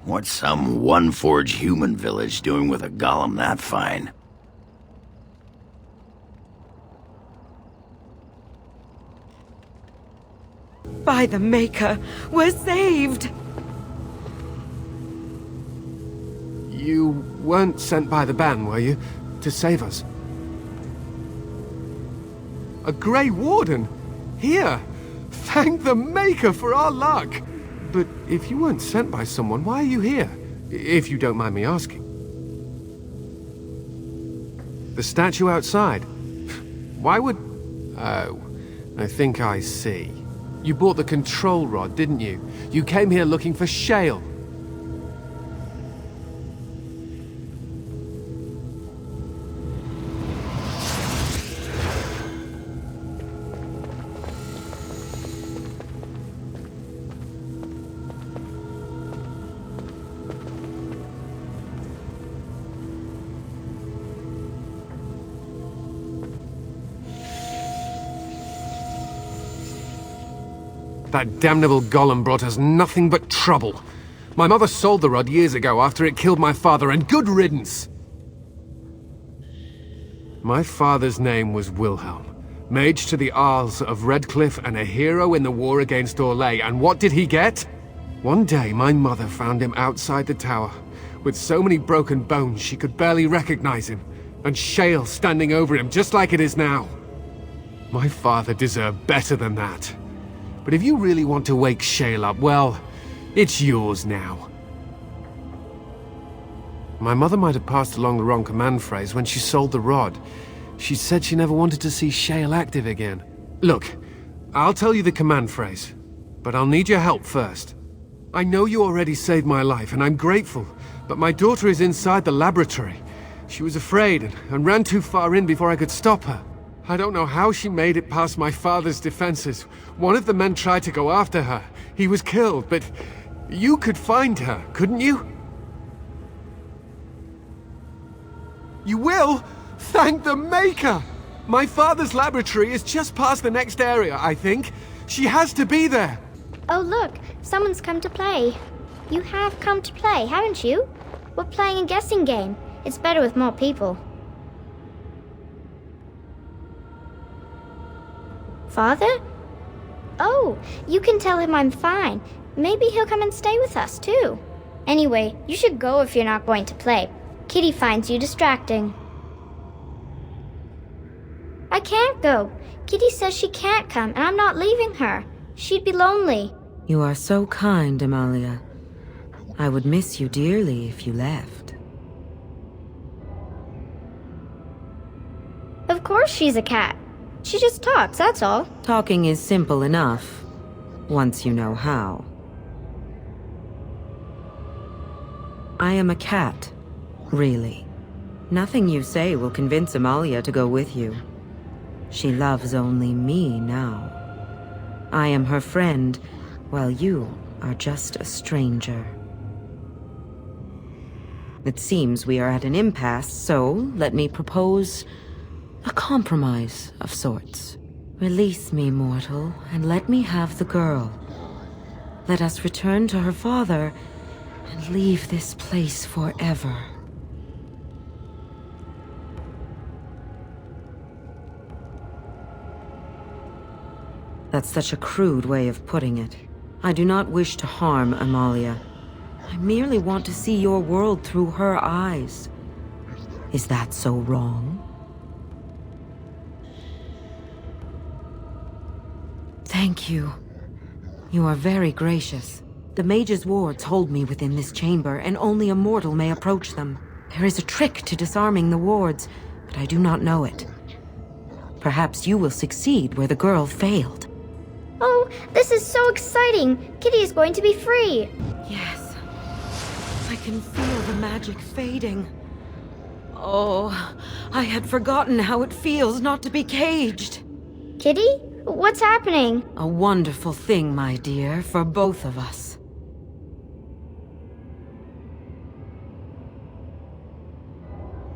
What's some one-forged human village doing with a golem that fine? By the Maker, we're saved! You weren't sent by the ban, were you? To save us? A Greywarden? Here! Thank the Maker for our luck! But if you weren't sent by someone, why are you here? If you don't mind me asking. The statue outside? Why would... Oh, I think I see. You bought the control rod, didn't you? You came here looking for Shale. That damnable golem brought us nothing but trouble. My mother sold the rod years ago after it killed my father, and good riddance! My father's name was Wilhelm, mage to the Isles of Redcliffe and a hero in the war against Orlais, and what did he get? One day my mother found him outside the tower, with so many broken bones she could barely recognize him, and Shale standing over him just like it is now. My father deserved better than that. But if you really want to wake Shale up, well, it's yours now. My mother might have passed along the wrong command phrase when she sold the rod. She said she never wanted to see Shale active again. Look, I'll tell you the command phrase, but I'll need your help first. I know you already saved my life, and I'm grateful, but my daughter is inside the laboratory. She was afraid and ran too far in before I could stop her. I don't know how she made it past my father's defenses. One of the men tried to go after her. He was killed, but you could find her, couldn't you? You will? Thank the Maker! My father's laboratory is just past the next area, I think. She has to be there. Oh look, someone's come to play. You have come to play, haven't you? We're playing a guessing game. It's better with more people. Father? Oh, you can tell him I'm fine. Maybe he'll come and stay with us, too. Anyway, you should go if you're not going to play. Kitty finds you distracting. I can't go. Kitty says she can't come, and I'm not leaving her. She'd be lonely. You are so kind, Amalia. I would miss you dearly if you left. Of course she's a cat. She just talks, that's all. Talking is simple enough, once you know how. I am a cat, really. Nothing you say will convince Amalia to go with you. She loves only me now. I am her friend, while you are just a stranger. It seems we are at an impasse, so let me propose a compromise of sorts. Release me, mortal, and let me have the girl. Let us return to her father and leave this place forever. That's such a crude way of putting it. I do not wish to harm Amalia. I merely want to see your world through her eyes. Is that so wrong? Thank you. You are very gracious. The mage's wards hold me within this chamber, and only a mortal may approach them. There is a trick to disarming the wards, but I do not know it. Perhaps you will succeed where the girl failed. Oh, this is so exciting! Kitty is going to be free! Yes. I can feel the magic fading. Oh, I had forgotten how it feels not to be caged. Kitty? What's happening? A wonderful thing, my dear, for both of us.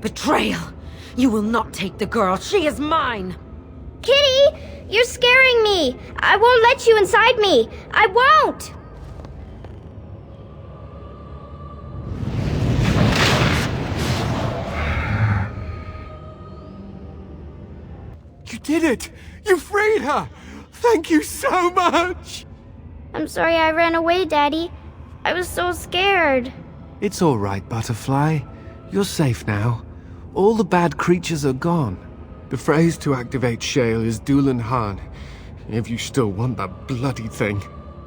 Betrayal! You will not take the girl. She is mine! Kitty! You're scaring me! I won't let you inside me! I won't! did it! You freed her! Thank you so much! I'm sorry I ran away, Daddy. I was so scared. It's all right, Butterfly. You're safe now. All the bad creatures are gone. The phrase to activate Shale is Dulan Han, if you still want that bloody thing.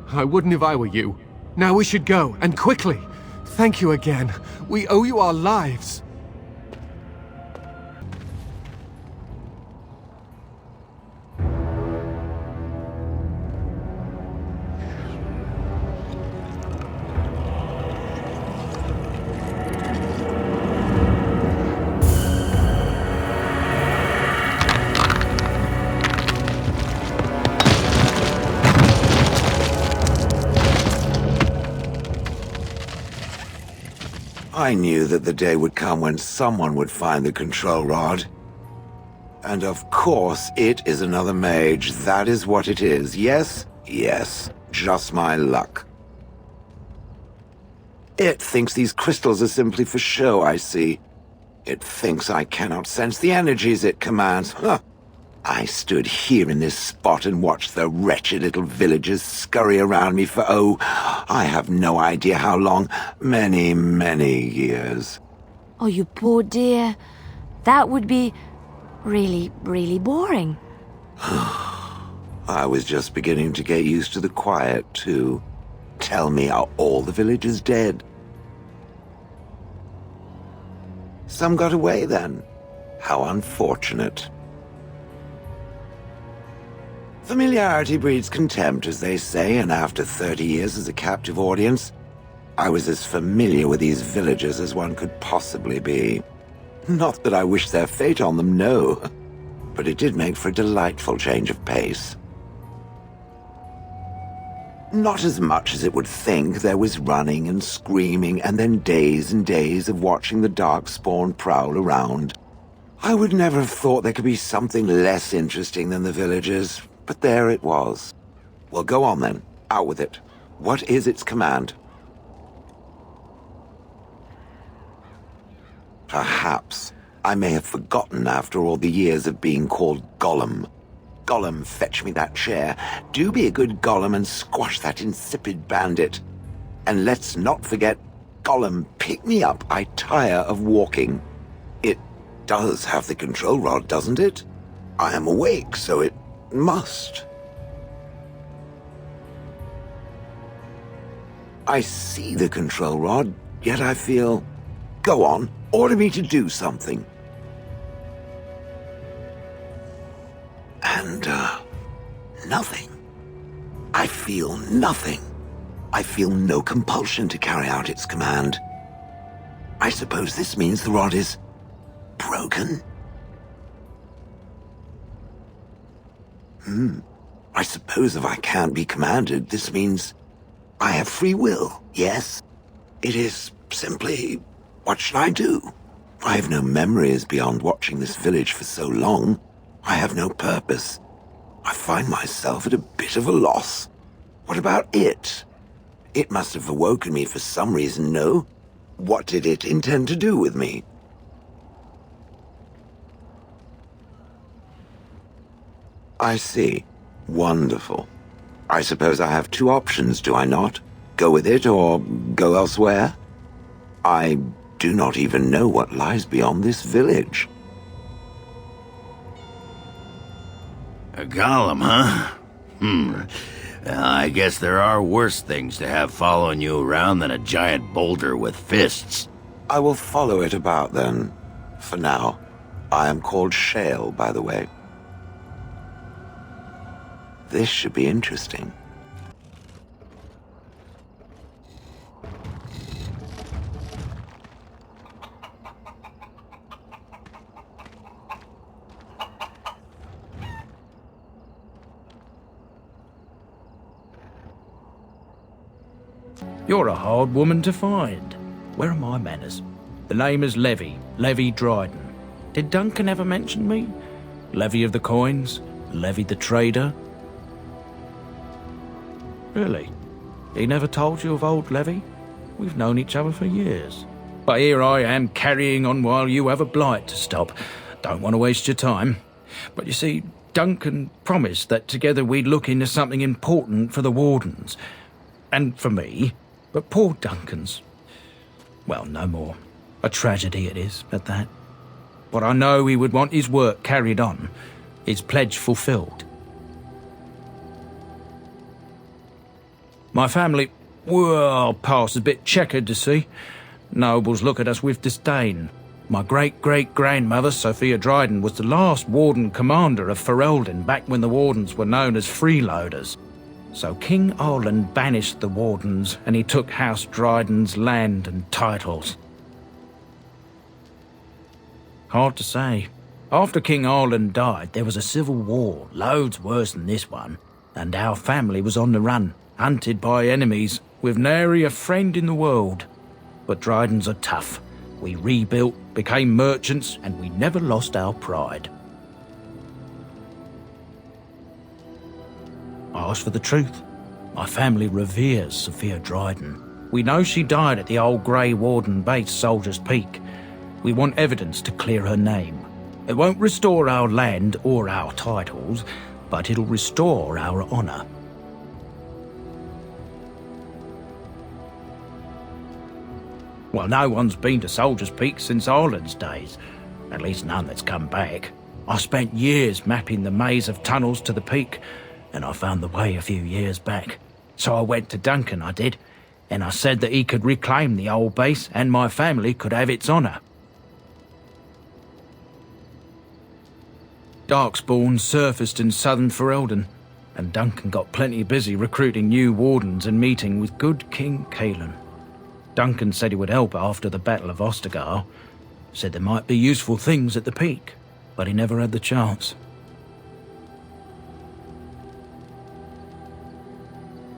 I wouldn't if I were you. Now we should go, and quickly. Thank you again. We owe you our lives. I knew that the day would come when someone would find the control rod. And of course, it is another mage. That is what it is. Yes? Yes. Just my luck. It thinks these crystals are simply for show, I see. It thinks I cannot sense the energies it commands. Huh. I stood here in this spot and watched the wretched little villagers scurry around me for, oh, I have no idea how long. Many, many years. Oh, you poor dear. That would be really, really boring. I was just beginning to get used to the quiet, too. Tell me, are all the villagers dead? Some got away, then. How unfortunate. Familiarity breeds contempt, as they say, and after 30 years as a captive audience, I was as familiar with these villagers as one could possibly be. Not that I wish their fate on them, no. But it did make for a delightful change of pace. Not as much as it would think. There was running and screaming, and then days and days of watching the darkspawn prowl around. I would never have thought there could be something less interesting than the villagers, but there it was. Well, go on then. Out with it. What is its command? Perhaps I may have forgotten after all the years of being called Golem. Golem, fetch me that chair. Do be a good Golem and squash that insipid bandit. And let's not forget, Golem, pick me up. I tire of walking. It does have the control rod, doesn't it? I am awake, so it must. I see the control rod, yet I feel... Go on, order me to do something. And, nothing. I feel nothing. I feel no compulsion to carry out its command. I suppose this means the rod is... broken? I suppose if I can't be commanded, this means I have free will, yes? It is simply, what should I do? I have no memories beyond watching this village for so long. I have no purpose. I find myself at a bit of a loss. What about it? It must have awoken me for some reason, no? What did it intend to do with me? I see. Wonderful. I suppose I have two options, do I not? Go with it or go elsewhere? I do not even know what lies beyond this village. A golem, huh? I guess there are worse things to have following you around than a giant boulder with fists. I will follow it about then. For now. I am called Shale, by the way. This should be interesting. You're a hard woman to find. Where are my manners? The name is Levi Dryden. Did Duncan ever mention me? Levy of the coins? Levy the trader? Really? He never told you of old Levy? We've known each other for years. But here I am carrying on while you have a blight to stop. Don't want to waste your time. But you see, Duncan promised that together we'd look into something important for the Wardens. And for me. But poor Duncan's... well, no more. A tragedy it is, at that. But I know he would want his work carried on, his pledge fulfilled. My family, well, past a bit checkered to see. Nobles look at us with disdain. My great-great-grandmother, Sophia Dryden, was the last Warden commander of Ferelden back when the Wardens were known as freeloaders. So King Arland banished the Wardens, and he took House Dryden's land and titles. Hard to say. After King Arland died, there was a civil war, loads worse than this one, and our family was on the run, hunted by enemies, with nary a friend in the world. But Drydens are tough. We rebuilt, became merchants, and we never lost our pride. I ask for the truth. My family reveres Sophia Dryden. We know she died at the old Greywarden base, Soldier's Peak. We want evidence to clear her name. It won't restore our land or our titles, but it'll restore our honour. Well, no one's been to Soldier's Peak since Arland's days. At least none that's come back. I spent years mapping the maze of tunnels to the peak, and I found the way a few years back. So I went to Duncan, I did, and I said that he could reclaim the old base and my family could have its honour. Darkspawn surfaced in southern Ferelden, and Duncan got plenty busy recruiting new Wardens and meeting with good King Caelan. Duncan said he would help after the Battle of Ostergar, said there might be useful things at the peak, but he never had the chance.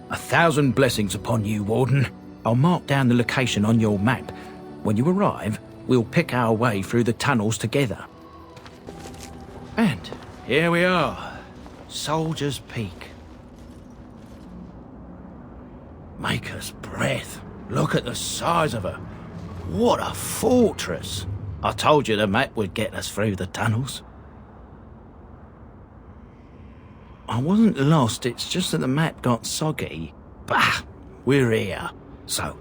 1,000 blessings upon you, Warden. I'll mark down the location on your map. When you arrive, we'll pick our way through the tunnels together. And here we are, Soldier's Peak. Maker's breath. Look at the size of her. What a fortress. I told you the map would get us through the tunnels. I wasn't lost, it's just that the map got soggy. Bah, we're here. So,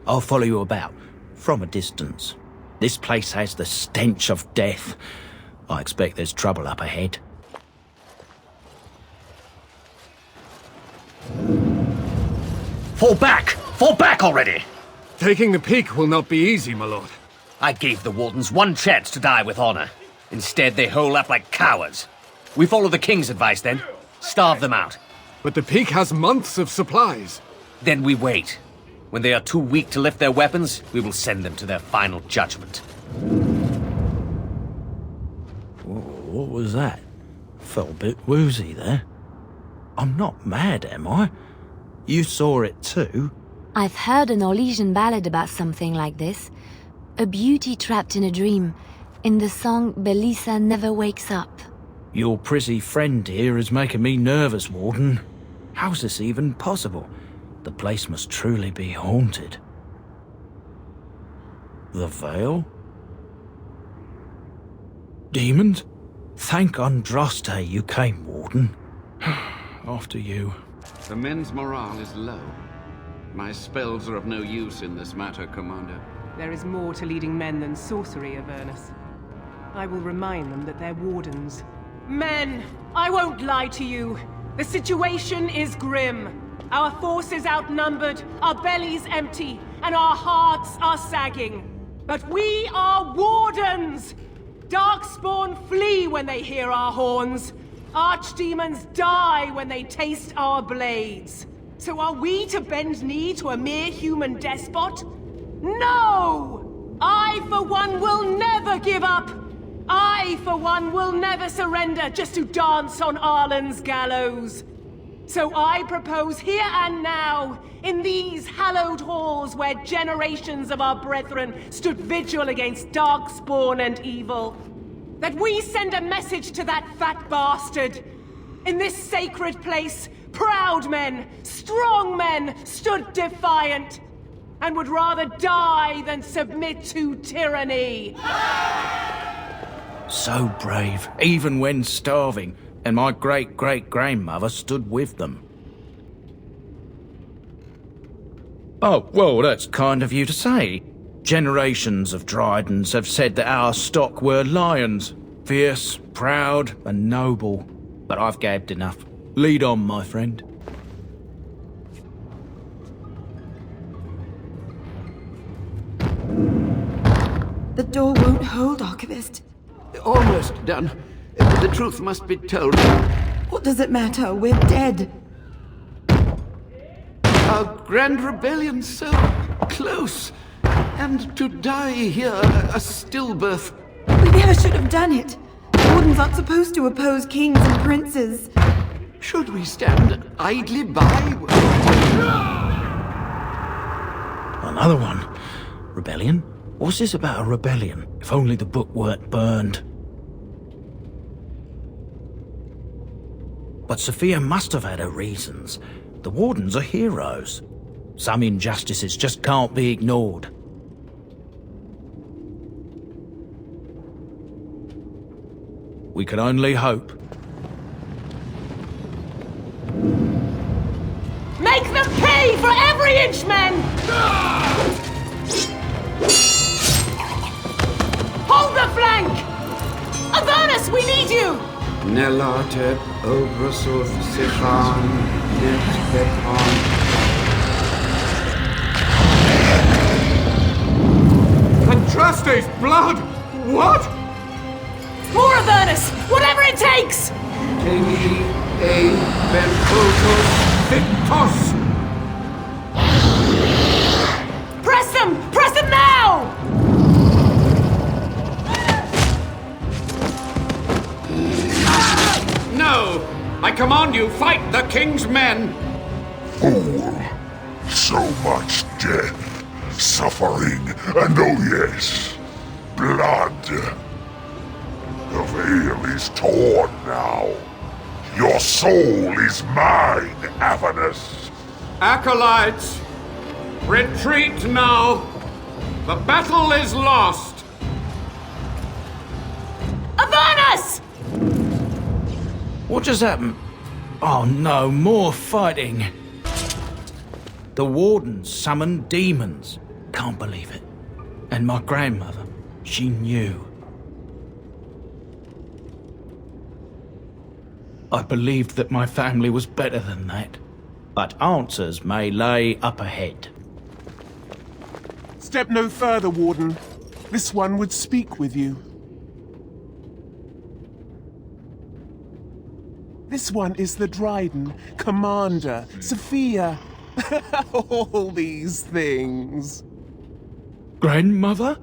I'll follow you about, from a distance. This place has the stench of death. I expect there's trouble up ahead. Fall back! Fall back already! Taking the peak will not be easy, my lord. I gave the Wardens one chance to die with honor. Instead, they hole up like cowards. We follow the King's advice, then. Starve them out. But the peak has months of supplies. Then we wait. When they are too weak to lift their weapons, we will send them to their final judgment. What was that? Felt a bit woozy there. I'm not mad, am I? You saw it too? I've heard an Orlesian ballad about something like this. A beauty trapped in a dream. In the song, Belisa never wakes up. Your prissy friend here is making me nervous, Warden. How's this even possible? The place must truly be haunted. The Veil? Demons? Thank Andraste you came, Warden. After you. The men's morale is low. My spells are of no use in this matter, Commander. There is more to leading men than sorcery, Avernus. I will remind them that they're wardens. Men, I won't lie to you. The situation is grim. Our forces outnumbered, our bellies empty, and our hearts are sagging. But we are wardens! Darkspawn flee when they hear our horns. Archdemons die when they taste our blades. So are we to bend knee to a mere human despot? No! I, for one, will never give up! I, for one, will never surrender just to dance on Arlen's gallows. So I propose here and now, in these hallowed halls where generations of our brethren stood vigil against darkspawn and evil, that we send a message to that fat bastard. In this sacred place, proud men, strong men stood defiant, and would rather die than submit to tyranny. So brave, even when starving. and my great-great-grandmother stood with them. Oh, well, that's kind of you to say. Generations of Drydens have said that our stock were lions, fierce, proud, and noble. But I've gabbed enough. Lead on, my friend. The door won't hold, Archivist. Almost done. The truth must be told. What does it matter? We're dead. Our grand rebellion so close. And to die here, a stillbirth. We never should have done it. Wardens aren't supposed to oppose kings and princes. Should we stand idly by? Another one. Rebellion? What's this about a rebellion? If only the book weren't burned. But Sophia must have had her reasons. The Wardens are heroes. Some injustices just can't be ignored. We can only hope. Make them pay for every inch, men! Hold the flank! Avernus, we need you! Nelate obrasov sifan net beton. Andraste's blood! What? More Avernus! Whatever it takes! Tegi e bentotos victos. Press them! Press them now! No! I command you, fight the king's men! Fool! So much death, suffering, and oh yes, blood. The veil is torn now. Your soul is mine, Avernus. Acolytes, retreat now! The battle is lost! Avernus! What just happened? Oh no, more fighting. The Wardens summoned demons. Can't believe it. And my grandmother, she knew. I believed that my family was better than that. But answers may lay up ahead. Step no further, Warden. This one would speak with you. This one is the Dryden, Commander, Sophia. All these things. Grandmother?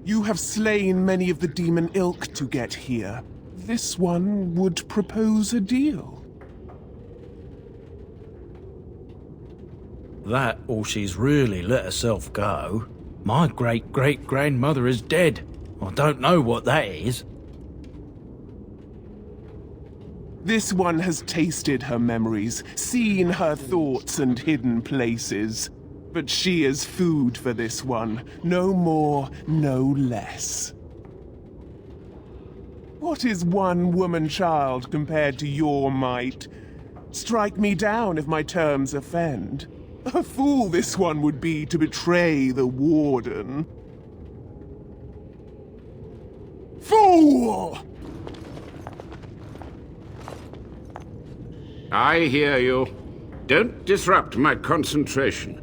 You have slain many of the demon ilk to get here. This one would propose a deal. That, or she's really let herself go. My great-great-grandmother is dead. I don't know what that is. This one has tasted her memories, seen her thoughts and hidden places. But she is food for this one. No more, no less. What is one woman-child compared to your might? Strike me down if my terms offend. A fool this one would be to betray the Warden. Fool! I hear you. Don't disrupt my concentration.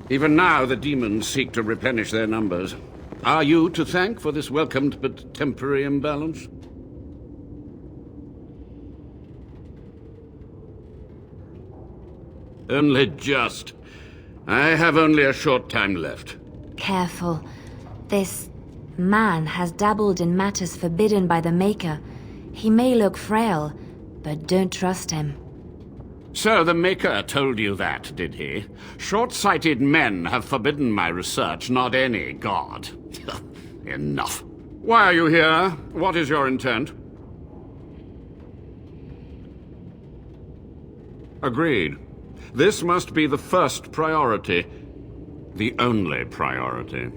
Even now, the demons seek to replenish their numbers. Are you to thank for this welcomed but temporary imbalance? Only just. I have only a short time left. Careful. This man has dabbled in matters forbidden by the Maker. He may look frail, but don't trust him. So the Maker told you that, did he? Short-sighted men have forbidden my research, not any god. Enough. Why are you here? What is your intent? Agreed. This must be the first priority. The only priority.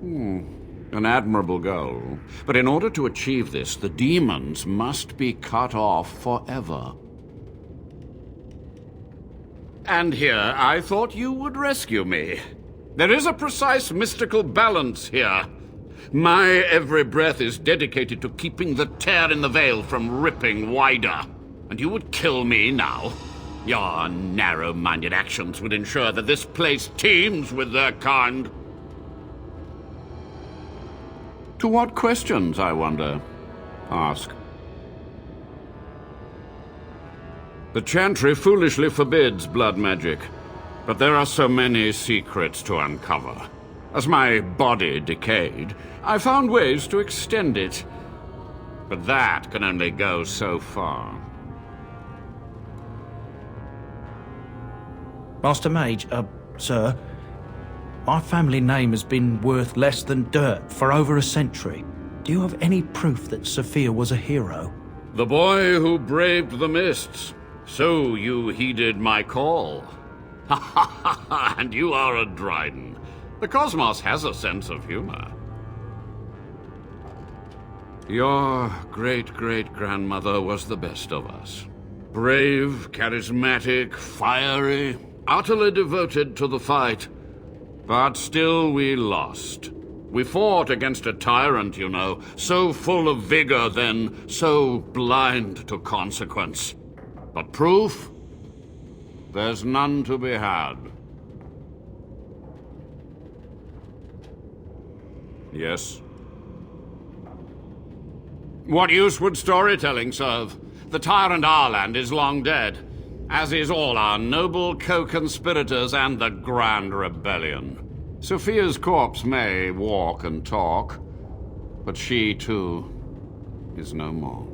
An admirable goal. But in order to achieve this, the demons must be cut off forever. And here, I thought you would rescue me. There is a precise mystical balance here. My every breath is dedicated to keeping the tear in the veil from ripping wider. And you would kill me now? Your narrow-minded actions would ensure that this place teems with their kind. To what questions, I wonder? Ask. The Chantry foolishly forbids blood magic, but there are so many secrets to uncover. As my body decayed, I found ways to extend it. But that can only go so far. Master Mage, sir, my family name has been worth less than dirt for over a century. Do you have any proof that Sophia was a hero? The boy who braved the mists. So you heeded my call. Ha ha ha ha, and you are a Dryden. The cosmos has a sense of humor. Your great-great-grandmother was the best of us. Brave, charismatic, fiery, utterly devoted to the fight. But still we lost. We fought against a tyrant, you know, so full of vigor then, so blind to consequence. But proof? There's none to be had. Yes? What use would storytelling serve? The tyrant Arland is long dead, as is all our noble co-conspirators and the Grand Rebellion. Sophia's corpse may walk and talk, but she, too, is no more.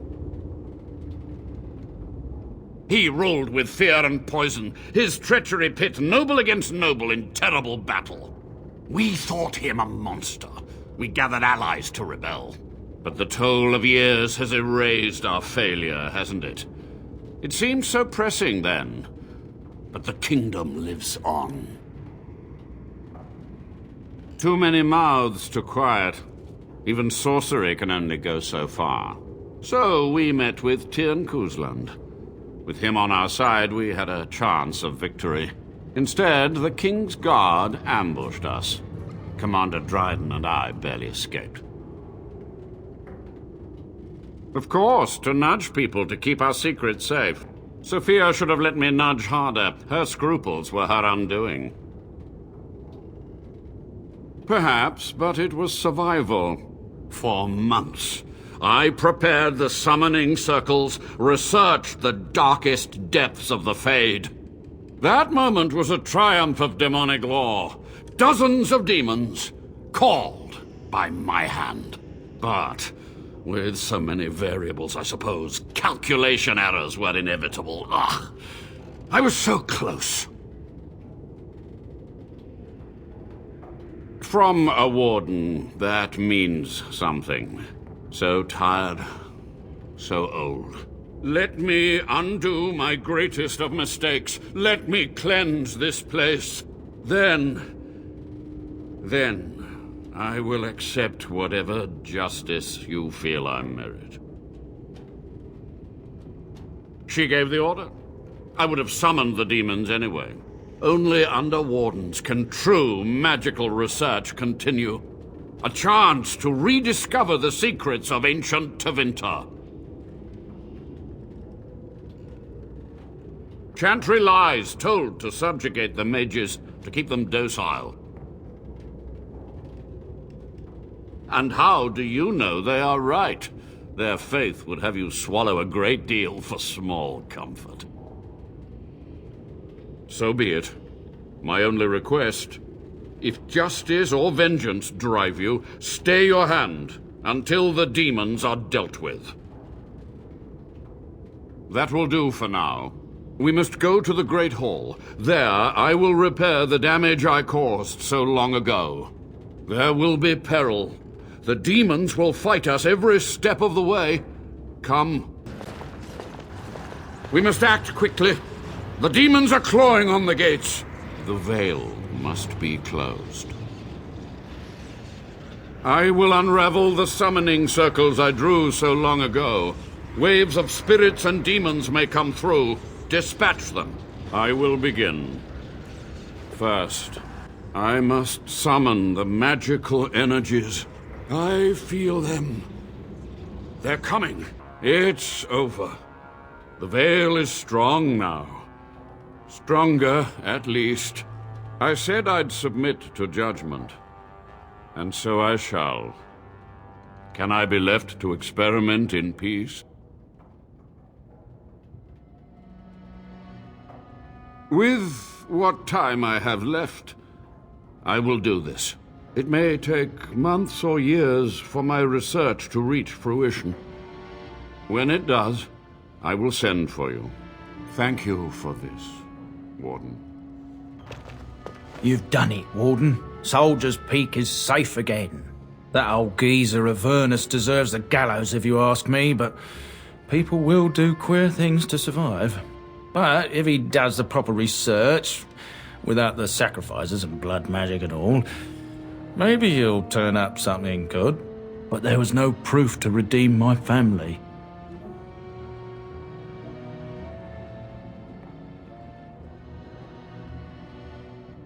He ruled with fear and poison, his treachery pit noble against noble in terrible battle. We thought him a monster. We gathered allies to rebel. But the toll of years has erased our failure, hasn't it? It seemed so pressing then, but the kingdom lives on. Too many mouths to quiet. Even sorcery can only go so far. So we met with Tirn Kuzland. With him on our side, we had a chance of victory. Instead, the King's Guard ambushed us. Commander Dryden and I barely escaped. Of course, to nudge people to keep our secrets safe. Sophia should have let me nudge harder. Her scruples were her undoing. Perhaps, but it was survival. For months, I prepared the summoning circles, researched the darkest depths of the Fade. That moment was a triumph of demonic law. Dozens of demons, called by my hand. But with so many variables, I suppose, calculation errors were inevitable. Ugh, I was so close. From a warden, that means something. So tired, so old. Let me undo my greatest of mistakes. Let me cleanse this place. Then I will accept whatever justice you feel I merit. She gave the order. I would have summoned the demons anyway. Only under wardens can true magical research continue. A chance to rediscover the secrets of ancient Tevinter. Chantry lies told to subjugate the mages, to keep them docile. And how do you know they are right? Their faith would have you swallow a great deal for small comfort. So be it. My only request, if justice or vengeance drive you, stay your hand until the demons are dealt with. That will do for now. We must go to the Great Hall. There, I will repair the damage I caused so long ago. There will be peril. The demons will fight us every step of the way. Come. We must act quickly. The demons are clawing on the gates. The veil must be closed. I will unravel the summoning circles I drew so long ago. Waves of spirits and demons may come through. Dispatch them. I will begin. First, I must summon the magical energies. I feel them. They're coming. It's over. The veil is strong now. Stronger, at least. I said I'd submit to judgment. And so I shall. Can I be left to experiment in peace? With what time I have left, I will do this. It may take months or years for my research to reach fruition. When it does, I will send for you. Thank you for this, Warden. You've done it, Warden. Soldier's Peak is safe again. That old geezer of Avernus deserves the gallows if you ask me, but people will do queer things to survive. But if he does the proper research, without the sacrifices and blood magic and all, maybe he'll turn up something good. But there was no proof to redeem my family.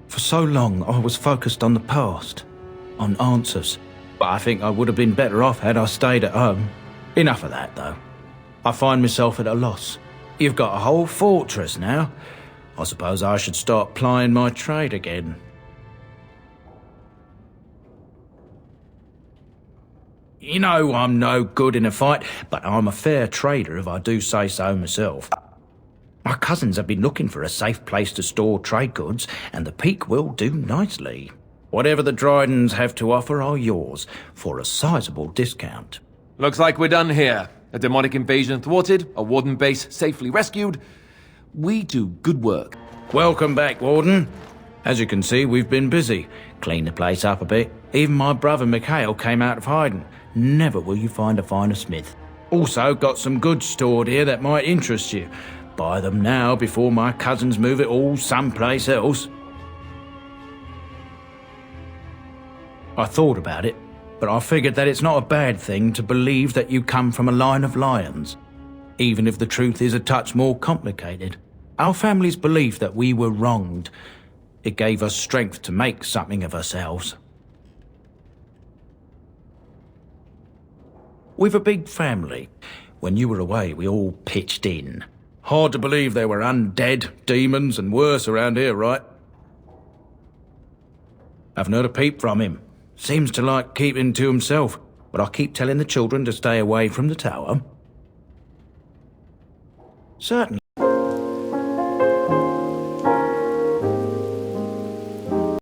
For so long, I was focused on the past, on answers. But I think I would have been better off had I stayed at home. Enough of that, though. I find myself at a loss. You've got a whole fortress now. I suppose I should start plying my trade again. You know I'm no good in a fight, but I'm a fair trader if I do say so myself. My cousins have been looking for a safe place to store trade goods, and the Peak will do nicely. Whatever the Drydens have to offer are yours, for a sizable discount. Looks like we're done here. A demonic invasion thwarted, a Warden base safely rescued. We do good work. Welcome back, Warden. As you can see, we've been busy. Cleaned the place up a bit. Even my brother Mikhail came out of hiding. Never will you find a finer smith. Also got some goods stored here that might interest you. Buy them now before my cousins move it all someplace else. I thought about it, but I figured that it's not a bad thing to believe that you come from a line of lions, even if the truth is a touch more complicated. Our family's belief that we were wronged. It gave us strength to make something of ourselves. We've a big family. When you were away, we all pitched in. Hard to believe there were undead, demons, and worse around here, right? Haven't heard a peep from him. Seems to like keeping to himself, but I keep telling the children to stay away from the tower. Certainly.